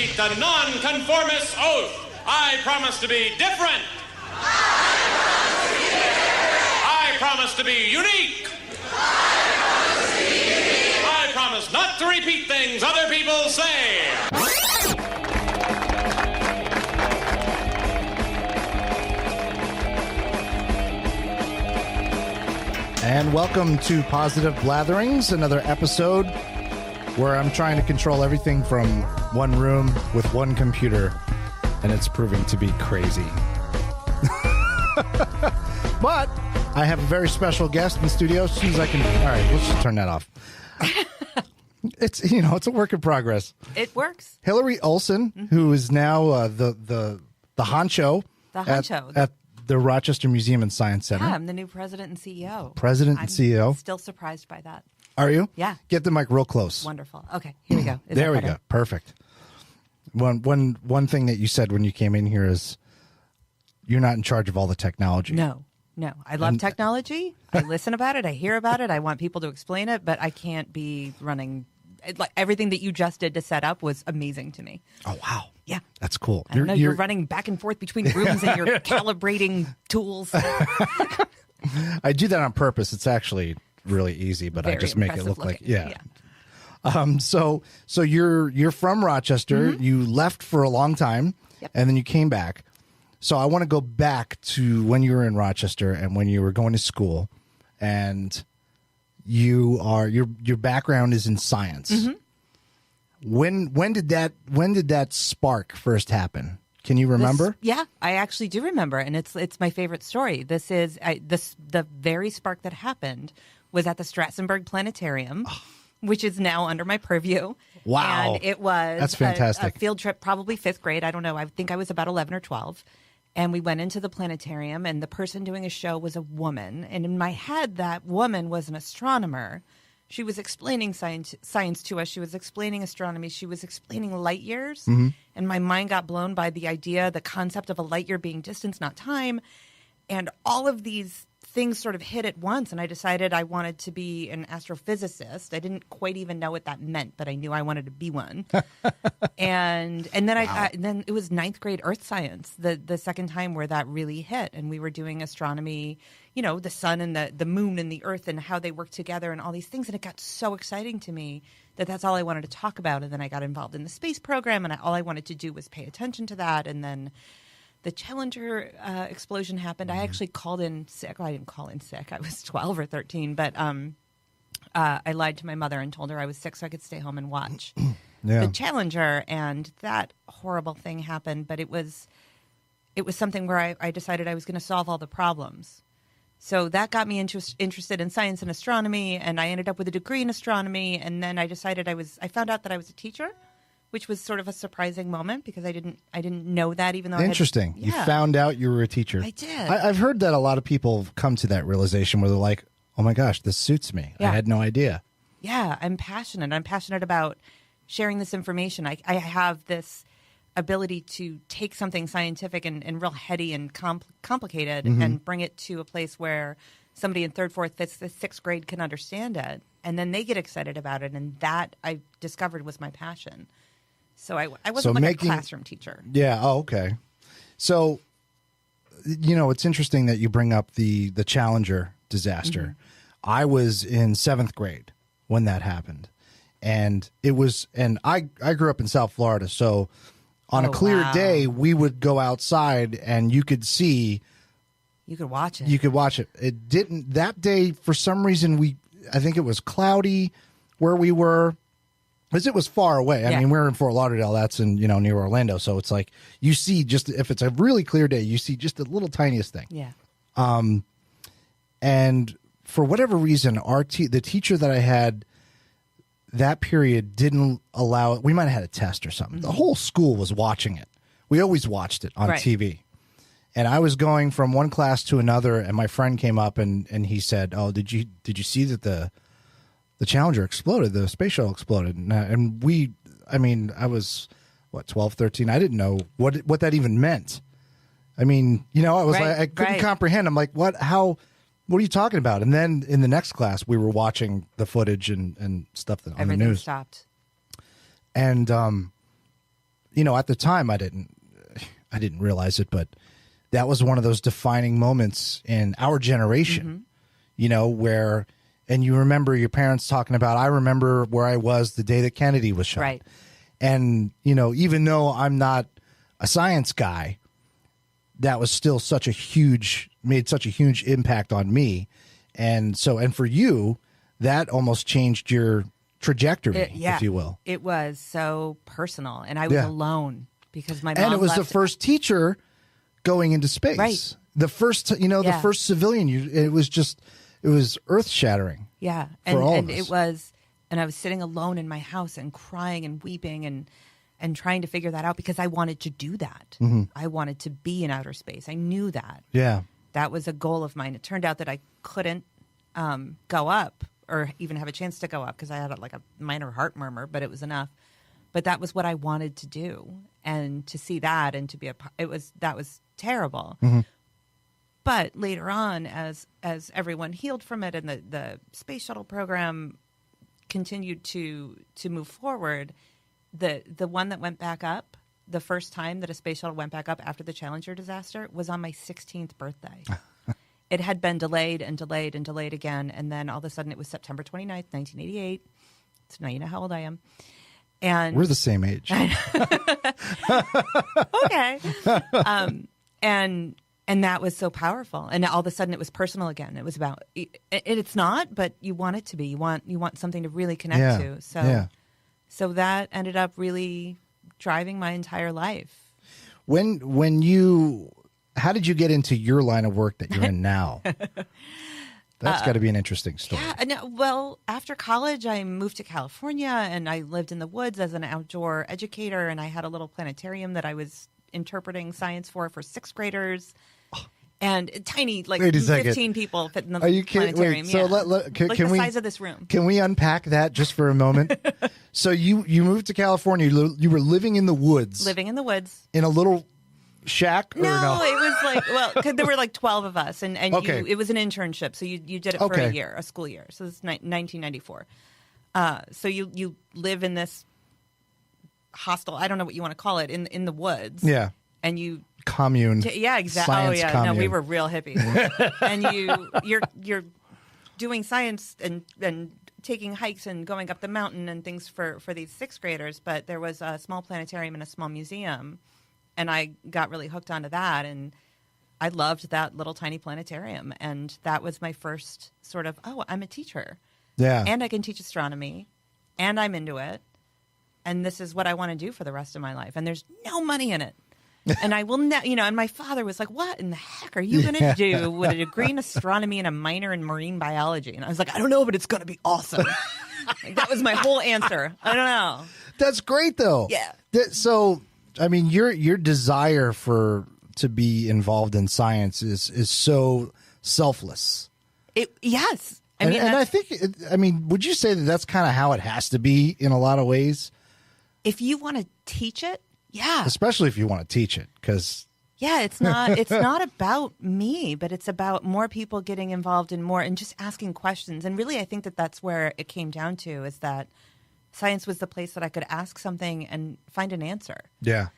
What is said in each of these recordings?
repeat the nonconformist oath. I promise to be different. I promise to be unique. I promise not to repeat things other people say. And welcome to Positive Blatherings, another episode where I'm trying to control everything from one room with one computer, and it's proving to be crazy. But I have a very special guest in the studio. As soon as I can... All right, let's just turn that off. It's a work in progress. It works. Hillary Olson, who is now the honcho, at the Rochester Museum and Science Center. Yeah, I'm the new president and CEO. And CEO. I'm still surprised by that. Are you? Yeah. Get the mic real close. Wonderful. Okay, here we go. There we go. Perfect. One thing that you said when you came in here is you're not in charge of all the technology. No. I love technology. I listen about it. I hear about it. I want people to explain it, but I can't be running. Like everything that you just did to set up was amazing to me. Oh, wow. Yeah. That's cool. I don't know, you're running back and forth between rooms and you're calibrating tools. I do that on purpose. It's actually really easy, but I just make it look looking. like, yeah. So you're from Rochester. Mm-hmm. You left for a long time, yep. And then you came back. So I want to go back to when you were in Rochester and when you were going to school, and your background is in science. Mm-hmm. When did that spark first happen? Can you remember? Yeah, I actually do remember, and it's my favorite story. This is the very spark that happened was at the Strassenberg Planetarium, which is now under my purview. Wow, and it was that's fantastic. A field trip, probably fifth grade. I don't know. I think I was about 11 or 12. And we went into the planetarium, and the person doing a show was a woman. And in my head, that woman was an astronomer. She was explaining science to us. She was explaining astronomy. She was explaining light years. Mm-hmm. And my mind got blown by the concept of a light year being distance, not time. And all of these things sort of hit at once, and I decided I wanted to be an astrophysicist. I didn't quite even know what that meant, but I knew I wanted to be one. and then wow. Then it was ninth grade earth science, the second time where that really hit, and we were doing astronomy, the sun and the moon and the earth and how they work together and all these things, and it got so exciting to me that's all I wanted to talk about. And then I got involved in the space program, and all I wanted to do was pay attention to that. And then the Challenger explosion happened. I actually called in sick. Well, I didn't call in sick. I was 12 or 13, but I lied to my mother and told her I was sick so I could stay home and watch the Challenger. And that horrible thing happened, but it was something where I decided I was going to solve all the problems. So that got me interested in science and astronomy, and I ended up with a degree in astronomy. And then I decided I found out that I was a teacher, which was sort of a surprising moment because I didn't know that, even though Interesting. I You found out you were a teacher. I did. I've heard that a lot of people come to that realization where they're like, oh my gosh, this suits me. Yeah. I had no idea. Yeah, I'm passionate. I'm passionate about sharing this information. I have this ability to take something scientific and real heady and complicated and bring it to a place where somebody in third, fourth, fifth, sixth grade can understand it. And then they get excited about it. And that I discovered was my passion. So I wasn't a classroom teacher. Yeah. Oh, okay. So, it's interesting that you bring up the Challenger disaster. Mm-hmm. I was in seventh grade when that happened. And I grew up in South Florida. So on a clear day, we would go outside and you could see. You could watch it. You could watch it. It didn't, that day, for some reason, I think it was cloudy where we were. Because it was far away. I mean, we're in Fort Lauderdale. That's in, near Orlando. So it's like you see if it's a really clear day, you see just the little tiniest thing. Yeah. And for whatever reason, the teacher that I had that period didn't allow it. We might have had a test or something. The whole school was watching it. We always watched it on TV. And I was going from one class to another, and my friend came up and he said, "Oh, did you see that the Challenger exploded, the space shuttle exploded?" And I was, 12, 13. I didn't know what that even meant. I mean, I was I couldn't comprehend. I'm like, what are you talking about? And then in the next class, we were watching the footage and stuff on the news. Stopped. And, at the time I didn't realize it, but that was one of those defining moments in our generation, where, and you remember your parents talking about, I remember where I was the day that Kennedy was shot. Right. And, even though I'm not a science guy, that was still made such a huge impact on me. And for you, that almost changed your trajectory, if you will. It was so personal, and I was alone because my mom and it was left. the first teacher going into space. Right. The first, the first civilian. It was earth shattering. Yeah, for all of us. It was, and I was sitting alone in my house and crying and weeping and trying to figure that out because I wanted to do that. I wanted to be in outer space. I knew that. Yeah, that was a goal of mine. It turned out that I couldn't go up or even have a chance to go up because I had like a minor heart murmur, but it was enough. But that was what I wanted to do, and to see that and to be that was terrible. But later on, as everyone healed from it and the space shuttle program continued to move forward, the one that went back up, the first time that a space shuttle went back up after the Challenger disaster was on my 16th birthday. It had been delayed and delayed and delayed again, and then all of a sudden it was September 29th, 1988. So now you know how old I am. And we're the same age. Okay. And that was so powerful. And all of a sudden it was personal again. It was about it's not, but you want it to be. You want something to really connect to. So that ended up really driving my entire life. How did you get into your line of work that you're in now? That's got to be an interesting story. Yeah. No, well, after college, I moved to California and I lived in the woods as an outdoor educator. And I had a little planetarium that I was interpreting science for sixth graders. And tiny, like 15 people fit in the planetarium. Wait, so can the we, size of this room. Can we unpack that just for a moment? So you moved to California. You were living in the woods. Living in the woods. In a little shack? No, it was like, 'cause there were like 12 of us. And okay. it was an internship. So you did it for a year, a school year. So this is 1994. So you live in this hostel, I don't know what you want to call it, in the woods. Yeah. And you commune. Yeah, exactly. Oh, yeah. Commune. No, we were real hippies. And you're doing science and taking hikes and going up the mountain and things for these sixth graders. But there was a small planetarium and a small museum, and I got really hooked onto that. And I loved that little tiny planetarium. And that was my first sort of, I'm a teacher. Yeah. And I can teach astronomy, and I'm into it. And this is what I want to do for the rest of my life. And there's no money in it. And I will and my father was like, what in the heck are you going to do with a degree in astronomy and a minor in marine biology? And I was like, I don't know, but it's going to be awesome. That was my whole answer. I don't know. That's great, though. Yeah. So, I mean, your desire to be involved in science is so selfless. Yes. I think, would you say that that's kind of how it has to be in a lot of ways? If you want to teach it, yeah. Especially if you want to teach it, because it's not about me, but it's about more people getting involved in more and just asking questions. And really, I think that's where it came down to, is that science was the place that I could ask something and find an answer. Yeah.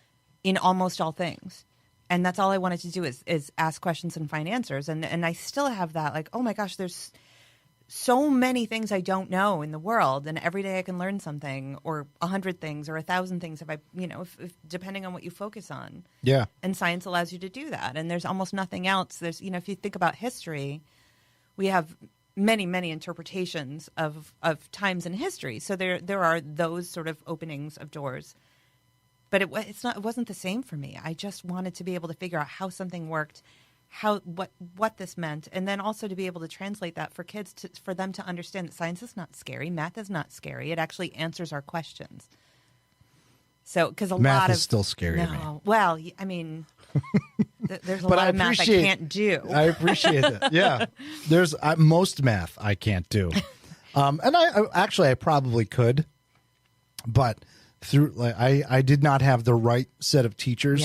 In almost all things. And that's all I wanted to do is ask questions and find answers. And I still have that, like, oh my gosh, there's so many things I don't know in the world, and every day I can learn something, or 100 things, or 1,000 things if depending on what you focus on. Yeah. And science allows you to do that. And there's almost nothing else. There's, if you think about history, we have many, many interpretations of times in history. So there are those sort of openings of doors. But it wasn't the same for me. I just wanted to be able to figure out how something worked, what this meant, and then also to be able to translate that for kids, for them to understand that science is not scary, math is not scary. It actually answers our questions. So, because math is still scary to me. Well, I mean, there's a lot of math I can't do. I appreciate that. Yeah, there's most math I can't do, and I probably could, but I did not have the right set of teachers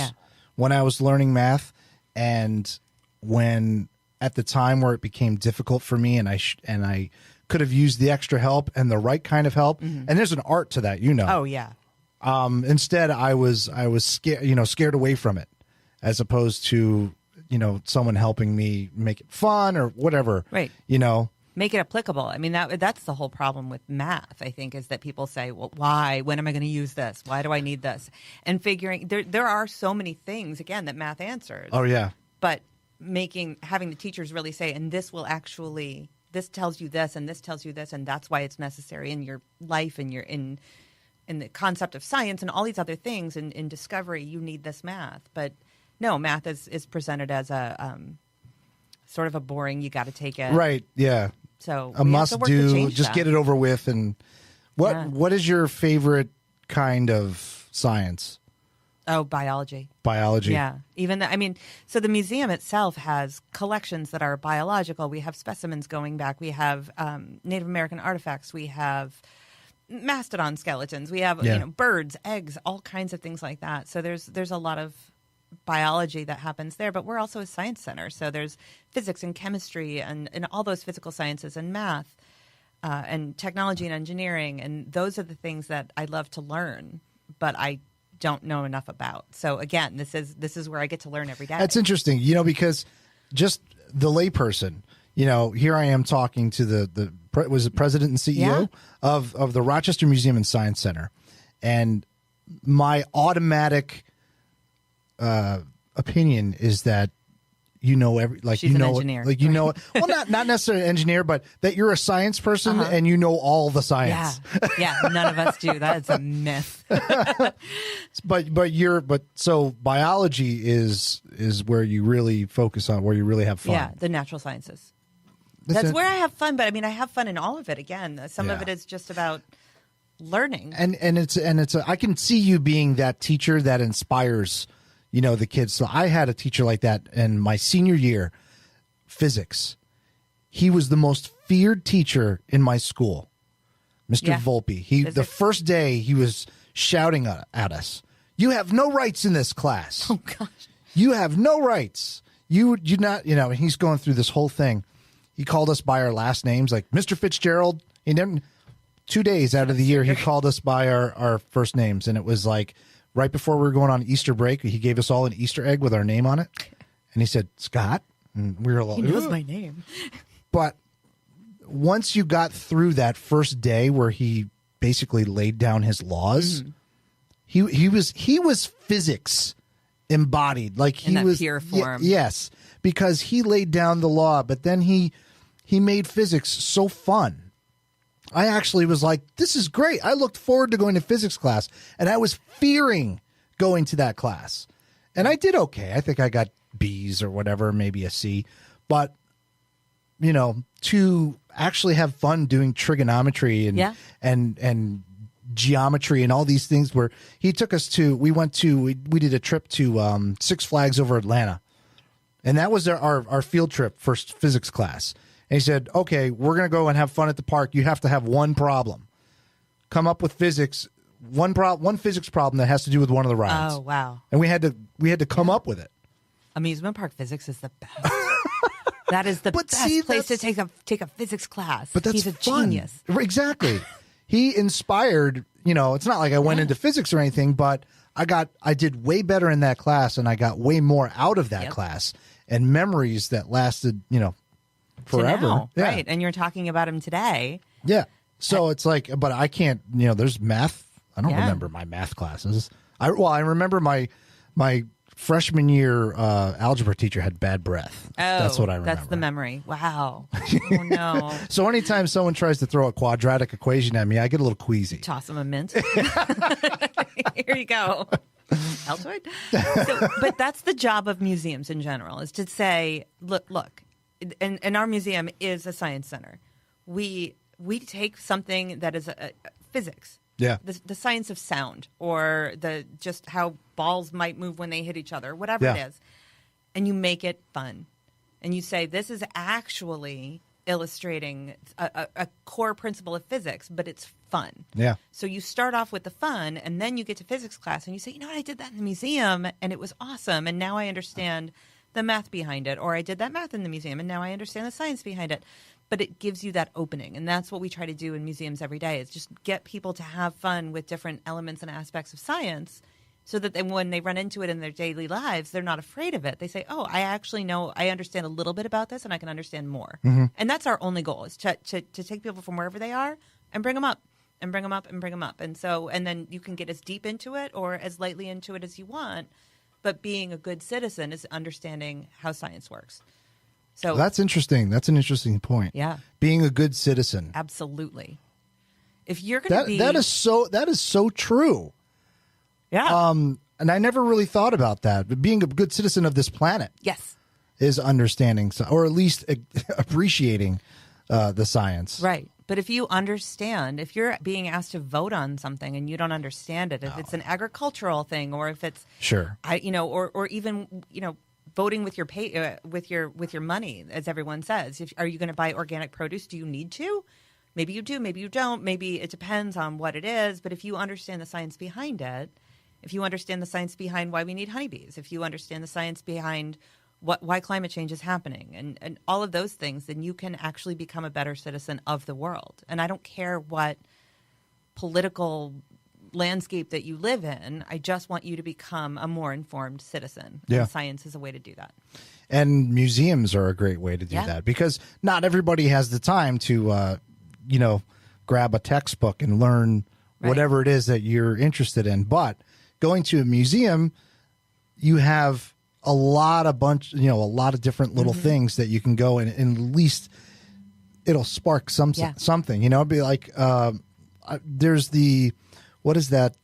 when I was learning math, and when at the time where it became difficult for me, and I could have used the extra help and the right kind of help. Mm-hmm. And there's an art to that, Oh yeah. Instead, I was scared away from it, as opposed to, someone helping me make it fun or whatever. Right. Make it applicable. I mean, that's the whole problem with math, I think, is that people say, well, why? When am I going to use this? Why do I need this? And figuring there are so many things, again, that math answers. Oh, yeah. But having the teachers really say, and this tells you this, and this tells you this, and that's why it's necessary in your life and in the concept of science and all these other things in discovery, you need this math. But no, math is presented as a sort of a boring, you got to take it. Right, yeah. So a must do, just get it over with. And what is your favorite kind of science? Oh, biology. Biology. Yeah. So the museum itself has collections that are biological. We have specimens going back. We have Native American artifacts. We have mastodon skeletons. We have birds, eggs, all kinds of things like that. So there's a lot of biology that happens there, but we're also a science center. So there's physics and chemistry and all those physical sciences and math and technology and engineering. And those are the things that I love to learn, but I don't know enough about. So again, this is where I get to learn every day. That's interesting, because just the layperson, here I am talking to the president and CEO of the Rochester Museum and Science Center. And my automatic opinion is that she's an engineer. Well, not necessarily an engineer, but that you're a science person and you know all the science. Yeah, none of us do. That is a myth. So biology is where you really focus on, where you really have fun. Yeah, the natural sciences. That's where I have fun, but I have fun in all of it. Again, some of it is just about learning. And it's I can see you being that teacher that inspires the kids. So I had a teacher like that in my senior year, physics. He was the most feared teacher in my school, Mr. Volpe. The first day he was shouting at us, "You have no rights in this class. Oh gosh, you have no rights. You not." And he's going through this whole thing. He called us by our last names, like Mr. Fitzgerald. He didn't. 2 days out of the year, he called us by our first names, and it was like, right before we were going on Easter break, he gave us all an Easter egg with our name on it. And he said, "Scott." And we were like, he knows my name. But once you got through that first day where he basically laid down his laws, he was physics embodied. Like in that pure form. Yes, because he laid down the law, but then he made physics so fun. I actually was like, this is great. I looked forward to going to physics class, and I was fearing going to that class. And I did okay. I think I got B's or whatever, maybe a C. But, to actually have fun doing trigonometry and geometry and all these things, where he took us we did a trip to Six Flags over Atlanta. And that was our field trip for physics class. And he said, "Okay, we're going to go and have fun at the park. You have to have one problem. Come up with one physics problem that has to do with one of the rides." Oh, wow. And we had to come up with it. Amusement park physics is the best. That is the best place to take a physics class. But that's He's a fun. genius. Exactly. He inspired, it's not like I went into physics or anything, but I did way better in that class, and I got way more out of that class, and memories that lasted, forever. Now, right. And you're talking about him today. Yeah. So it's like, but I can't, there's math. I don't remember my math classes. I remember my freshman year algebra teacher had bad breath. Oh, that's what I remember. That's the memory. Wow. Oh, no. So anytime someone tries to throw a quadratic equation at me, I get a little queasy. Toss them a mint. Here you go. Altoid. But that's the job of museums in general, is to say, look, and our museum is a science center. We take something that is physics, the science of sound, or just how balls might move when they hit each other, whatever it is, and you make it fun, and you say this is actually illustrating a core principle of physics, but it's fun. Yeah. So you start off with the fun, and then you get to physics class, and you say, I did that in the museum, and it was awesome, and now I understand the math behind it, or I did that math in the museum, and now I understand the science behind it. but it gives you that opening. And that's what we try to do in museums every day, is just get people to have fun with different elements and aspects of science, so that then when they run into it in their daily lives, they're not afraid of it. They say, oh, I actually know, I understand a little bit about this, and I can understand more. And that's our only goal, is to take people from wherever they are and bring them up. And bring them up and bring them up. And then you can get as deep into it or as lightly into it as you want. But being a good citizen is understanding how science works. So that's interesting. That's an interesting point. Yeah. Being a good citizen. Absolutely. If you're going to be... That is so true. Yeah. And I never really thought about that. But being a good citizen of this planet. Yes. Is understanding, or at least appreciating the science. Right. But if you understand, if you're being asked to vote on something and you don't understand it, if it's an agricultural thing, or if it's sure, or even voting with your with your money, as everyone says, are you going to buy organic produce? Do you need to? Maybe you do, maybe you don't. Maybe it depends on what it is. But if you understand the science behind it, if you understand the science behind why we need honeybees, if you understand the science behind why climate change is happening, and all of those things, then you can actually become a better citizen of the world. And I don't care what political landscape that you live in. I just want you to become a more informed citizen. Yeah. And science is a way to do that. And museums are a great way to do that, because not everybody has the time to, grab a textbook and learn whatever it is that you're interested in. But going to a museum, you have a lot of different little things that you can go and at least it'll spark something. It'd be like there's what is that?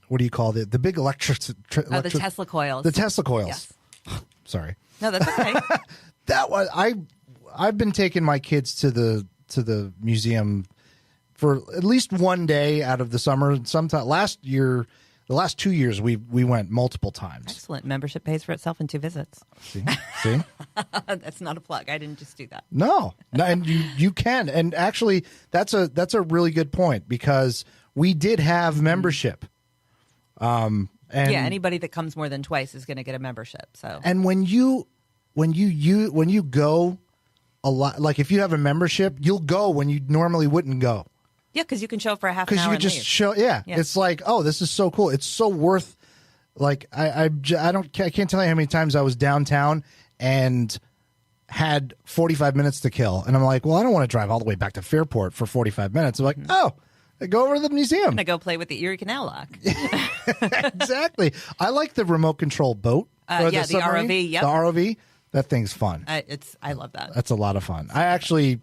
What do you call it? The big electric the Tesla coils. The Tesla coils. Yes. Sorry. No, that's okay. That was I've been taking my kids to the museum for at least one day out of the summer. Sometime the last 2 years, we went multiple times. Excellent. Membership pays for itself in 2 visits. See? That's not a plug. I didn't just do that. No, and you can. And actually, that's a really good point, because we did have membership. And anybody that comes more than twice is going to get a membership. So, and when you go a lot, like if you have a membership, you'll go when you normally wouldn't go. Yeah, because you can show for a half an hour. Because you just show, It's like, oh, this is so cool. It's so worth. Like I can't tell you how many times I was downtown and had 45 minutes to kill, and I'm like, well, I don't want to drive all the way back to Fairport for 45 minutes. I'm like, I go over to the museum. I'm gonna go play with the Erie Canal Lock. Exactly. I like the remote control boat. The ROV. Yep. The ROV. That thing's fun. I love that. That's a lot of fun. I actually.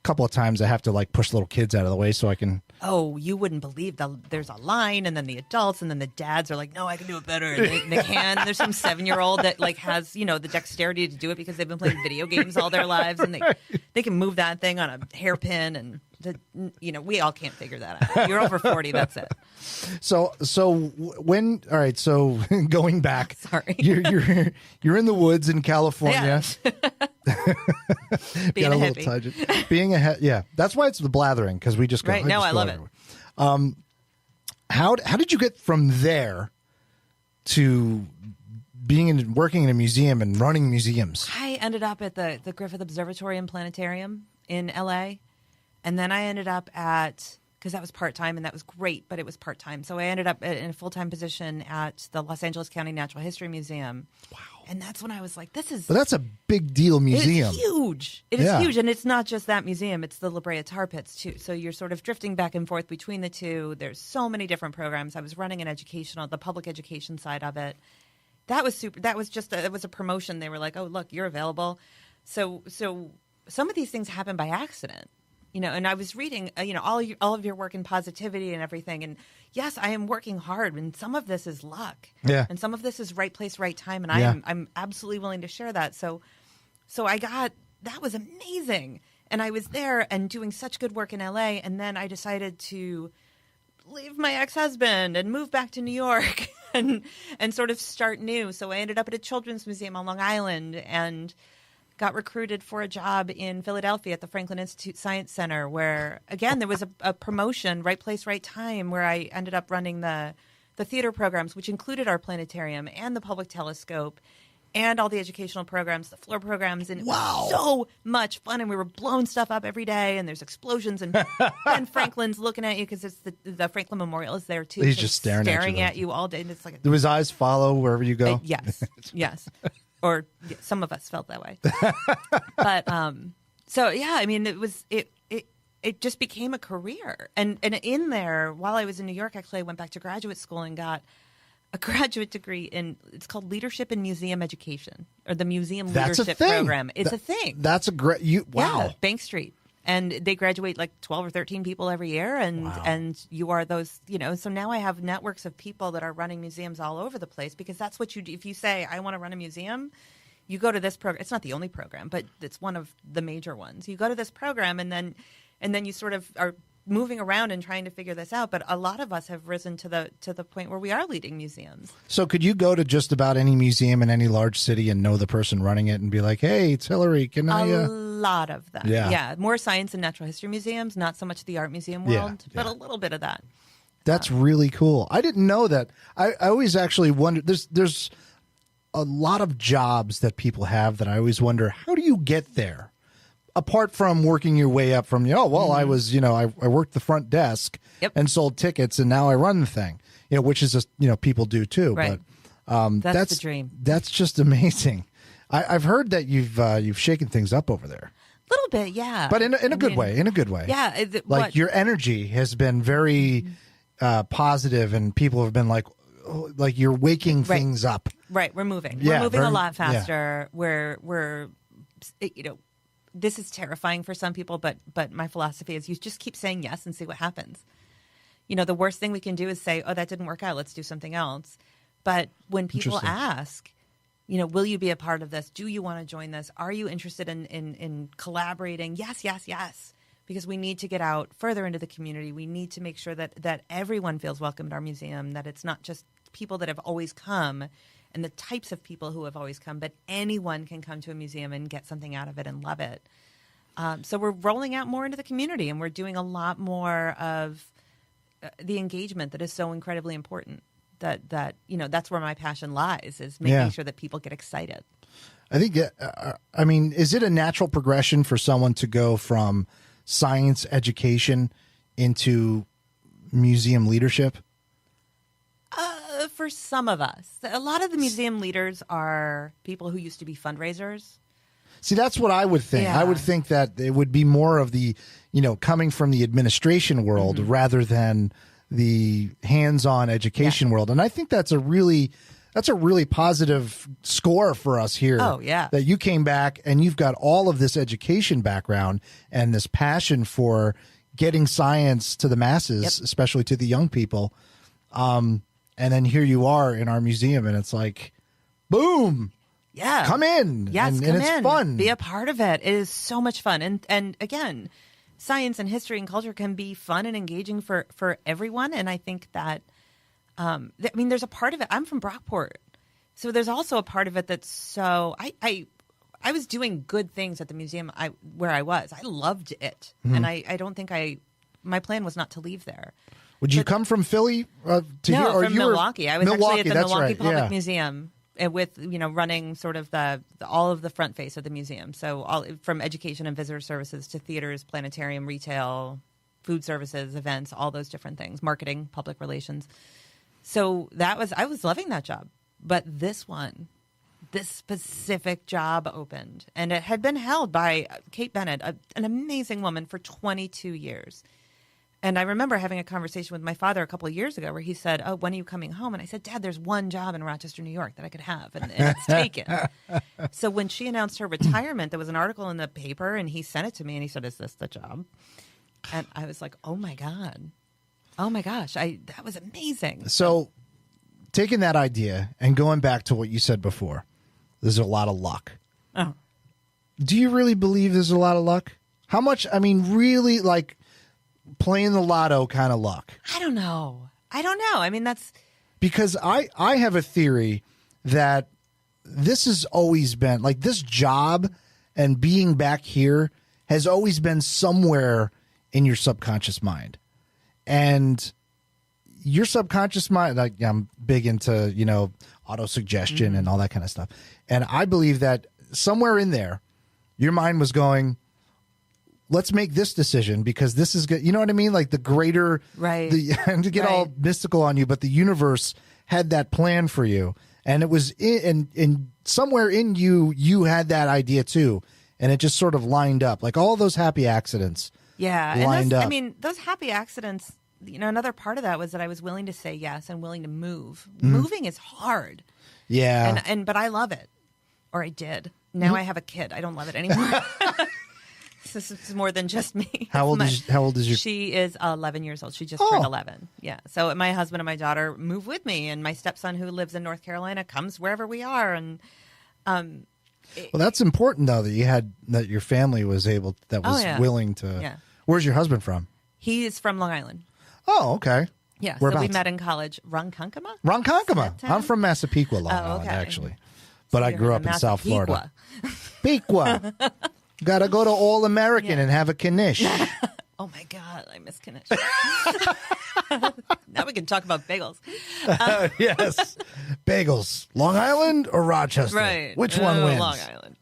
Couple of times I have to like push little kids out of the way so I can. Oh, you wouldn't believe there's a line, and then the adults, and then the dads are like, no, I can do it better. And they can. There's some 7-year-old that like has the dexterity to do it because they've been playing video games all their lives, and they can move that thing on a hairpin, and we all can't figure that out. You're over 40, that's it. So going back, sorry, you're in the woods in California. Yeah. Being a hippie. That's why it's the blathering, because we just go right. No, I love it. How did you get from there to working in a museum and running museums? I ended up at the Griffith Observatory and Planetarium in LA, and then I ended up because that was part-time, and that was great, but it was part-time. So I ended up in a full-time position at the Los Angeles County Natural History Museum. Wow. And that's when I was like, this is... But that's a big deal museum. It's huge. It is huge. And it's not just that museum. It's the La Brea Tar Pits, too. So you're sort of drifting back and forth between the two. There's so many different programs. I was running the public education side of it. That was super. That was it was a promotion. They were like, oh, look, you're available. So some of these things happen by accident. And I was reading, all of your work in positivity and everything. And yes, I am working hard, and some of this is luck. Yeah. And some of this is right place, right time. And I'm absolutely willing to share that. So that was amazing. And I was there and doing such good work in LA. And then I decided to leave my ex-husband and move back to New York and sort of start new. So I ended up at a children's museum on Long Island and got recruited for a job in Philadelphia at the Franklin Institute Science Center, where, again, there was a promotion, right place, right time, where I ended up running the theater programs, which included our planetarium and the public telescope. and all the educational programs, the floor programs, and it Wow. was so much fun. And we were blowing stuff up every day, and there's explosions, and Ben Franklin's looking at you because it's the Franklin Memorial is there too. He's So just staring at you all day, and it's like Do his eyes follow wherever you go? yes, yes, or some of us felt that way. But so yeah, I mean, it just became a career, and in there, while I was in New York, actually, I went back to graduate school and got a graduate degree it's called Leadership in Museum Education, or the Museum Leadership Program. It's a thing. That's a great, wow. Yeah, Bank Street. And they graduate like 12 or 13 people every year. And you are those, so now I have networks of people that are running museums all over the place, because that's what you do. If you say, I want to run a museum, you go to this program. It's not the only program, but it's one of the major ones. You go to this program, and then you sort of are moving around and trying to figure this out. But a lot of us have risen to the point where we are leading museums. So could you go to just about any museum in any large city and know the person running it and be like, hey, it's Hillary, can I... A lot of them. Yeah. More science and natural history museums, not so much the art museum world, but a little bit of that. That's really cool. I didn't know that. I always actually wondered, there's a lot of jobs that people have that I always wonder, how do you get there? Apart from working your way up from, I was, I worked the front desk and sold tickets, and now I run the thing, which is just, people do too. Right. But that's the dream. That's just amazing. I've heard that you've shaken things up over there. A little bit, yeah. But in a good way, Yeah. Your energy has been very positive, and people have been like you're waking things up. Right. We're moving. Yeah, we're moving a lot faster. Yeah. We're this is terrifying for some people, but my philosophy is you just keep saying yes and see what happens. The worst thing we can do is say, oh, that didn't work out, let's do something else. But when people ask, will you be a part of this? Do you want to join this? Are you interested in collaborating? Yes, yes, yes. Because we need to get out further into the community. We need to make sure that everyone feels welcome at our museum, that it's not just people that have always come and the types of people who have always come, but anyone can come to a museum and get something out of it and love it. So we're rolling out more into the community, and we're doing a lot more of the engagement that is so incredibly important. That's where my passion lies, is making sure that people get excited. I think, is it a natural progression for someone to go from science education into museum leadership? For some of us. A lot of the museum leaders are people who used to be fundraisers. See, that's what I would think. Yeah. I would think that it would be more of the, coming from the administration world rather than the hands-on education world. And I think that's a really positive score for us here. Oh, yeah. That you came back and you've got all of this education background and this passion for getting science to the masses, especially to the young people. And then here you are in our museum, and it's like, boom. Yeah. Come in. Yes, and it's fun. Be a part of it. It is so much fun. And again, science and history and culture can be fun and engaging for everyone. And I think that, there's a part of it. I'm from Brockport. So there's also a part of it that's so, I was doing good things at the museum where I was. I loved it. And I don't think my plan was not to leave there. Would you come from Philly to here? Or from you Milwaukee. I was actually at the Milwaukee Public Museum with, running sort of all of the front face of the museum. So all from education and visitor services to theaters, planetarium, retail, food services, events, all those different things, marketing, public relations. So I was loving that job. But this specific job opened, and it had been held by Kate Bennett, an amazing woman, for 22 years. And I remember having a conversation with my father a couple of years ago where he said, oh, when are you coming home? And I said, Dad, there's one job in Rochester, New York that I could have, and it's taken. So when she announced her retirement, there was an article in the paper, and he sent it to me, and he said, is this the job? And I was like, oh, my God. Oh, my gosh. That was amazing. So taking that idea and going back to what you said before, there's a lot of luck. Oh. Do you really believe there's a lot of luck? How much, really, like, playing the lotto kind of luck? I don't know. That's because I have a theory that this has always been like this job, and being back here has always been somewhere in your subconscious mind. And your subconscious mind, like I'm big into, auto-suggestion and all that kind of stuff. And I believe that somewhere in there, your mind was going, let's make this decision because this is good. You know what I mean? Like the greater, right. And to get all mystical on you, but the universe had that plan for you. And it was in somewhere in you, you had that idea too. And it just sort of lined up, like all those happy accidents. Yeah. Lined up. I mean, those happy accidents, another part of that was that I was willing to say yes and willing to move. Moving is hard. Yeah. But I love it. Or I did. Now I have a kid. I don't love it anymore. This is more than just me. How old is your? She is 11 years old. She just turned 11. Yeah. So my husband and my daughter move with me, and my stepson, who lives in North Carolina, comes wherever we are. And well, that's important though that your family was willing to. Yeah. Where's your husband from? He is from Long Island. Oh, okay. Yeah. Whereabouts? So we met in college. Ronkonkoma. Ronkonkoma. I'm from Massapequa, Long Island, actually, but I grew up in South Florida. Pequa. Got to go to All American and have a knish. Oh my God, I miss knish. Now we can talk about bagels. Yes, bagels. Long Island or Rochester? Right. Which one wins? Long Island.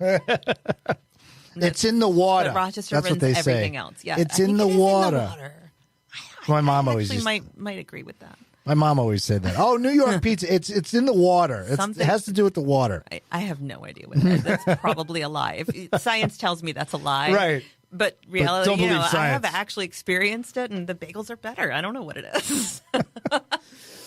It's in the water. But Rochester That's wins what they say. Everything else. Yeah, it's I in think the it is water. In the water. My mom always might agree with that. My mom always said that. Oh, New York pizza. It's in the water. It has to do with the water. I have no idea what that is. That's probably a lie. If science tells me that's a lie. Right. But reality, don't believe science. I have actually experienced it, and the bagels are better. I don't know what it is.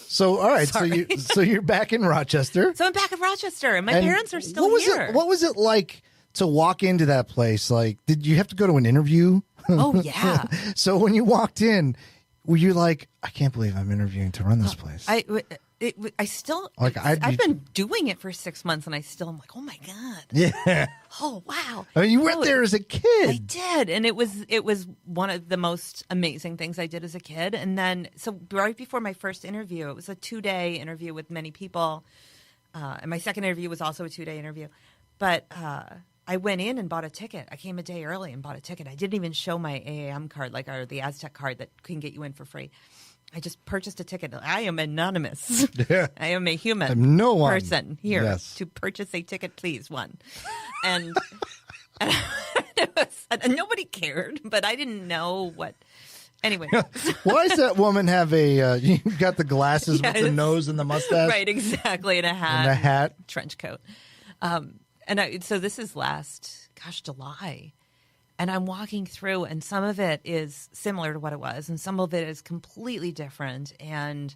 So, all right. Sorry. So you're back in Rochester. So I'm back in Rochester, and my parents are still here. What was it like to walk into that place? Like, did you have to go to an interview? Oh, yeah. So when you walked in, were you like, I can't believe I'm interviewing to run this place? I still, like, I've been doing it for 6 months, and I still am like, oh my God. Yeah. Oh, wow. I mean, you went there as a kid. I did. And it was one of the most amazing things I did as a kid. And then, so right before my first interview, it was a 2-day interview with many people. And my second interview was also a 2-day interview. But I went in and bought a ticket. I came a day early and bought a ticket. I didn't even show my AAM card, or the Aztec card that can get you in for free. I just purchased a ticket. I am anonymous. Yeah. I am a human I'm no one. person here Yes. to purchase a ticket, please, one. And nobody cared, but I didn't know what. Anyway. Why does that woman have you got the glasses with the nose and the mustache? Right, exactly, and a hat. And a hat. Trench coat. So this is last, July. And I'm walking through, and some of it is similar to what it was, and some of it is completely different. And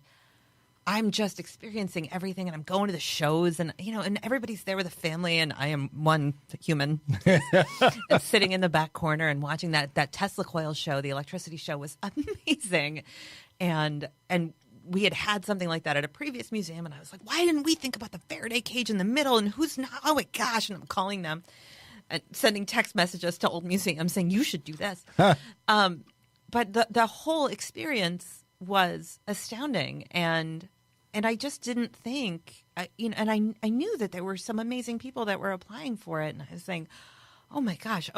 I'm just experiencing everything, and I'm going to the shows, and and everybody's there with a family, and I am one human and sitting in the back corner and watching that Tesla coil show. The electricity show was amazing, and we had something like that at a previous museum, and I was like, why didn't we think about the Faraday cage in the middle, and who's not? Oh my gosh! And I'm calling them and sending text messages to old museums saying you should do this. Huh. But the whole experience was astounding, and I just didn't think, and I knew that there were some amazing people that were applying for it, and I was saying, oh my gosh,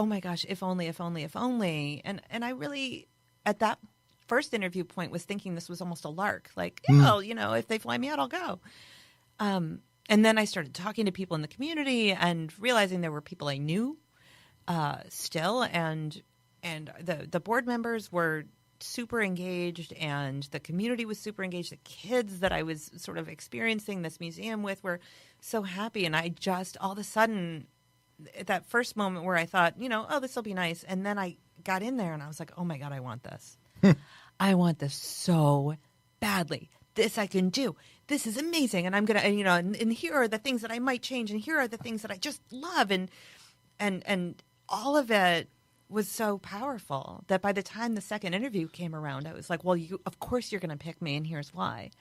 if only, and I really at that first interview point was thinking this was almost a lark, like, well, if they fly me out, I'll go. And then I started talking to people in the community and realizing there were people I knew still, and the board members were super engaged, and the community was super engaged. The kids that I was sort of experiencing this museum with were so happy, and I just all of a sudden, at that first moment where I thought, oh, this will be nice, and then I got in there and I was like, oh my God, I want this. I want this so badly. This I can do. This is amazing, and I'm gonna, and here are the things that I might change, and here are the things that I just love, and all of it was so powerful that by the time the second interview came around, I was like, well, of course you're going to pick me, and here's why.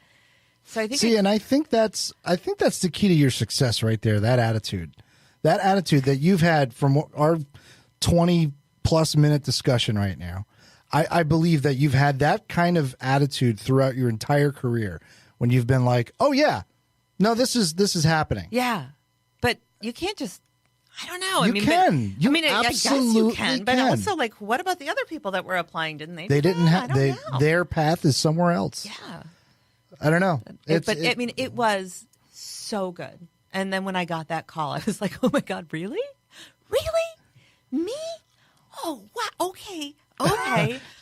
So I think I think that's the key to your success right there. That attitude that you've had from our 20+ minute discussion right now. I believe that you've had that kind of attitude throughout your entire career when you've been like, oh yeah, no, this is happening. Yeah, but you can't just. I don't know. You can. I guess you can. But also, like, what about the other people that were applying? Didn't they? They didn't have. Their path is somewhere else. Yeah. I don't know. I mean, it was so good. And then when I got that call, I was like, oh my God, really? Really? Me? Oh, wow. Okay.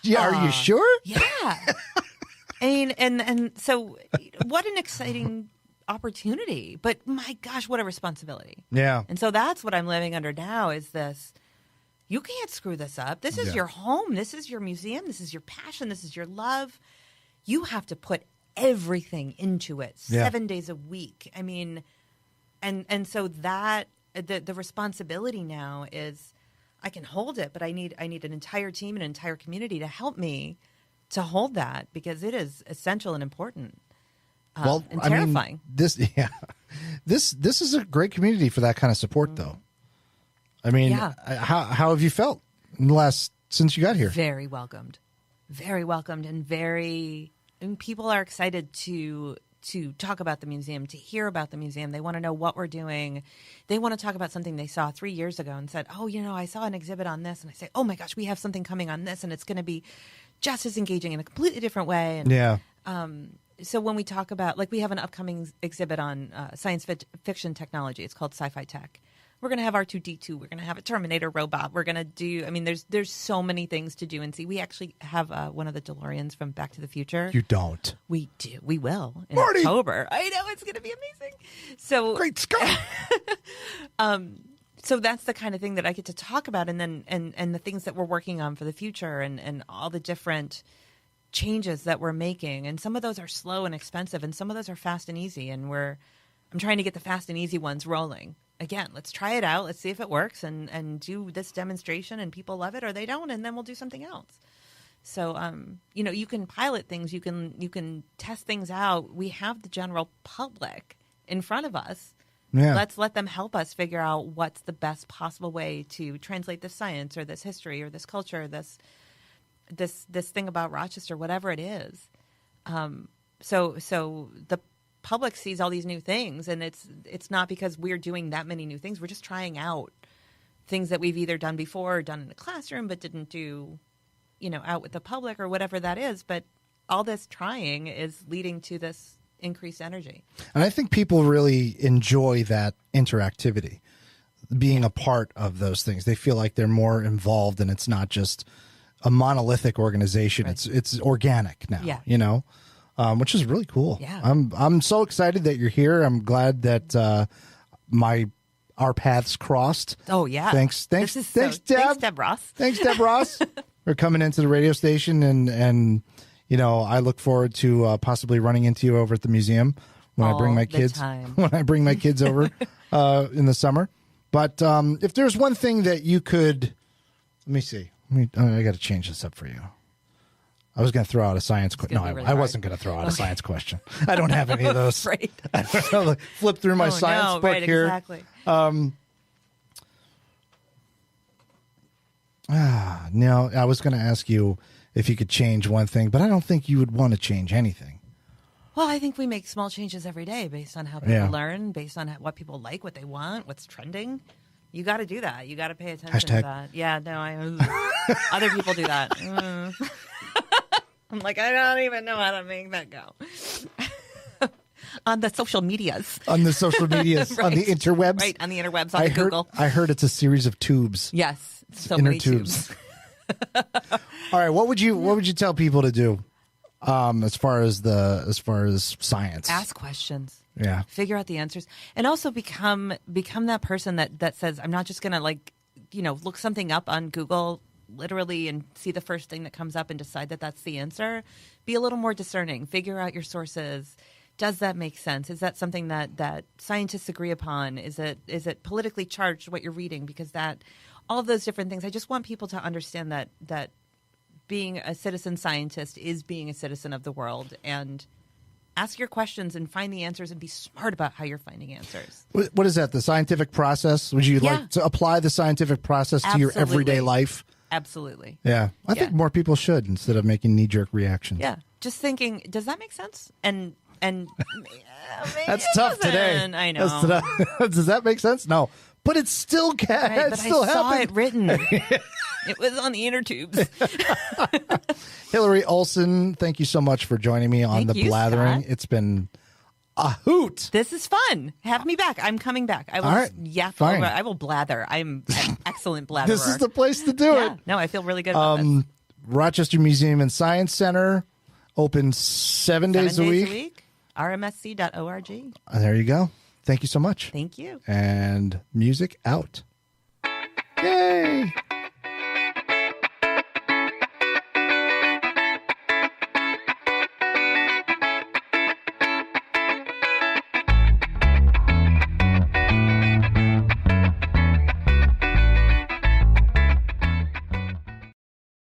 Yeah, are you sure? Yeah. I mean, and so what an exciting opportunity. But my gosh, what a responsibility. Yeah. And so that's what I'm living under now is this. You can't screw this up. This is your home. This is your museum. This is your passion. This is your love. You have to put everything into it 7 days a week. I mean, and so that the responsibility now is I can hold it, but I need an entire team and an entire community to help me to hold that because it is essential and important. And terrifying. I mean, this is a great community for that kind of support, though. I mean, how have you felt in the since you got here? Very welcomed, and people are excited to talk about the museum, to hear about the museum. They want to know what we're doing. They want to talk about something they saw 3 years ago and said, oh, I saw an exhibit on this. And I say, oh my gosh, we have something coming on this and it's going to be just as engaging in a completely different way. And, so when we talk about, like we have an upcoming exhibit on science fiction technology. It's called Sci-Fi Tech. We're going to have R2-D2. We're going to have a Terminator robot. We're going to do, I mean, there's so many things to do and see. We actually have one of the DeLoreans from Back to the Future. You don't. We do. We will in Marty! October. I know, it's going to be amazing. So Great Scott! So that's the kind of thing that I get to talk about and then and the things that we're working on for the future and all the different changes that we're making. And some of those are slow and expensive and some of those are fast and easy. And I'm trying to get the fast and easy ones rolling. Again, let's try it out. Let's see if it works and do this demonstration and people love it or they don't. And then we'll do something else. So, you can pilot things. You can test things out. We have the general public in front of us. Yeah. Let's let them help us figure out what's the best possible way to translate this science or this history or this culture, this thing about Rochester, whatever it is. So the public sees all these new things, and it's not because we're doing that many new things. We're just trying out things that we've either done before or done in a classroom, but didn't do, out with the public or whatever that is. But all this trying is leading to this increased energy. And I think people really enjoy that interactivity, being a part of those things. They feel like they're more involved, and it's not just a monolithic organization. Right. It's organic now. Which is really cool. Yeah. I'm so excited that you're here. I'm glad that our paths crossed. Oh yeah. Thanks, Deb. Thanks, Deb Ross. Thanks, Deb Ross, for coming into the radio station, and I look forward to possibly running into you over at the museum when I bring my kids. When I bring my kids over in the summer. But if there's one thing that you could, let me see. I got to change this up for you. I was going to throw out a science question. No, I wasn't going to throw out a science question. I don't have any of those. Right. I don't know. Flip through my science book here. Exactly. No, I was going to ask you if you could change one thing, but I don't think you would want to change anything. Well, I think we make small changes every day based on how people learn, based on what people like, what they want, what's trending. You got to do that. You got to pay attention to that. Yeah, no, other people do that. I'm like, I don't even know how to make that go. On the social medias. On the social medias. Right. On the interwebs. Right, on the interwebs, on Google. I heard it's a series of tubes. Yes, so many tubes. All right, what would you tell people to do as far as science? Ask questions. Yeah. Figure out the answers. And also become that person that says, I'm not just going to look something up on Google literally and see the first thing that comes up and decide that that's the answer. Be a little more discerning. Figure out your sources. Does that make sense? Is that something that scientists agree upon? Is it politically charged what you're reading? Because all of those different things. I just want people to understand that being a citizen scientist is being a citizen of the world, and ask your questions and find the answers and be smart about how you're finding answers. What is that? The scientific process? Would you like to apply the scientific process to your everyday life? Absolutely. Yeah. I think more people should, instead of making knee-jerk reactions. Yeah. Just thinking, does that make sense? And that's tough today. I know. Does that make sense? No. But it still can. Right, but still I saw happened. it written. It was on the inner tubes. Hillary Olson, thank you so much for joining me on Thank the you, Blathering. Scott. It's been a hoot. This is fun. Have me back. I'm coming back. I will. All right, fine. I will blather. I'm an excellent blatterer. This is the place to do it. No, I feel really good about this. Rochester Museum and Science Center open 7 days a week. RMSC.org. There you go. Thank you so much. Thank you. And music out. Yay!